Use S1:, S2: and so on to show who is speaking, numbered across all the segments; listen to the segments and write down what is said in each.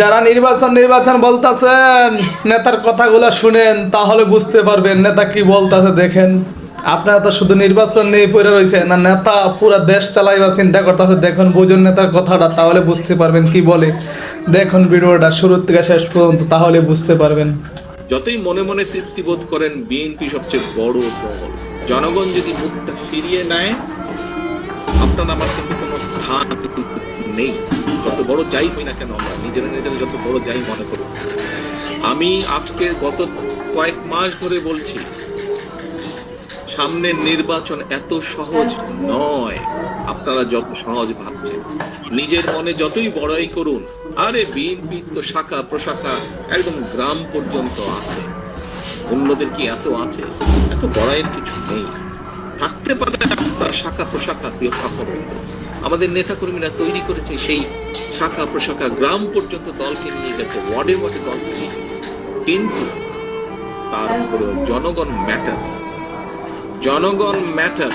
S1: যারা নির্বাচন নির্বাচন বলতেছেন, নেতার কথাগুলো শুনেন, তাহলে বুঝতে পারবেন নেতা কি বলতেছে। দেখেন, আপনারা তো শুধু নির্বাচন নিয়ে পড়ে রয়েছে না, নেতা পুরো দেশ চালাইবার চিন্তা করতেছে। দেখুন, বুঝুন নেতার কথাটা, তাহলে বুঝতে পারবেন কি বলে। দেখুন ভিডিওটা শুরু থেকে শেষ পর্যন্ত, তাহলে বুঝতে পারবেন।
S2: যতই মনে মনে তৃপ্তি বোধ করেন বিএনপি সবচেয়ে বড় দল, জনগণ যদি মুখটা ফিরিয়ে নেয়, আপনার আমার কিন্তু কোনো স্থান নেই। যত বড় যাই হই না কেন, আমরা নিজেরা নিজেরা যত বড় যাই মনে করব। আমি আজকে গত কয়েক মাস ধরে বলছি, সামনের নির্বাচন এত সহজ নয় আপনারা যত সহজ ভাবছেন। নিজের মনে যতই বড়াই করুন, আরে বিএনপি তো শাখা প্রশাখা একদম গ্রাম পর্যন্ত আছে, অন্যদের কি এত আছে? এত বড়াইয়ের কিছু নেই। থাকতে পারে আপনার শাখা প্রশাখা, প্রিয় ছাত্রবৃন্দ। আমাদের নেতাকর্মীরা তৈরি করেছে সেই শাখা প্রশাখা, গ্রাম পর্যন্ত দলকে নিয়ে গেছে, ওয়ার্ডে ওয়ার্ডে দলকে নিয়ে গেছে। কিন্তু তারপরে জনগণ ম্যাটার্স, জনগণ ম্যাটার।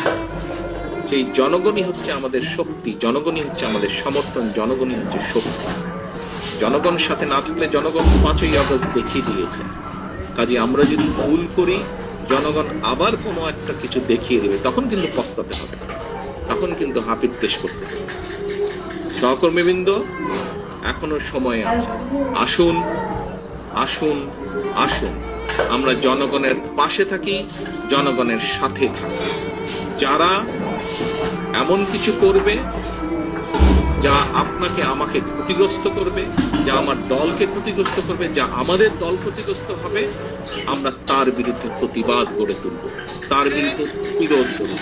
S2: সেই জনগণই হচ্ছে আমাদের শক্তি, জনগণই হচ্ছে আমাদের সমর্থন, জনগণই হচ্ছে শক্তি। জনগণের সাথে না থাকলে, জনগণ 5ই আগস্ট দেখিয়ে দিয়েছে। কাজে আমরা যদি ভুল করি, জনগণ আবার কোনো একটা কিছু দেখিয়ে দেবে, তখন কিন্তু পস্তাতে হবে, তখন কিন্তু হাপিট পেশ করতে হবে। সহকর্মীবৃন্দ, এখনো সময় আছে। আসুন আসুন আসুন, আমরা জনগণের পাশে থাকি, জনগণের সাথে থাকি। যারা এমন কিছু করবে যা আপনাকে আমাকে ক্ষতিগ্রস্ত করবে, যা আমার দলকে ক্ষতিগ্রস্ত করবে, যা আমাদের দল ক্ষতিগ্রস্ত হবে, আমরা তার বিরুদ্ধে প্রতিবাদ গড়ে তুলব, তার বিরুদ্ধে বিরোধ করব।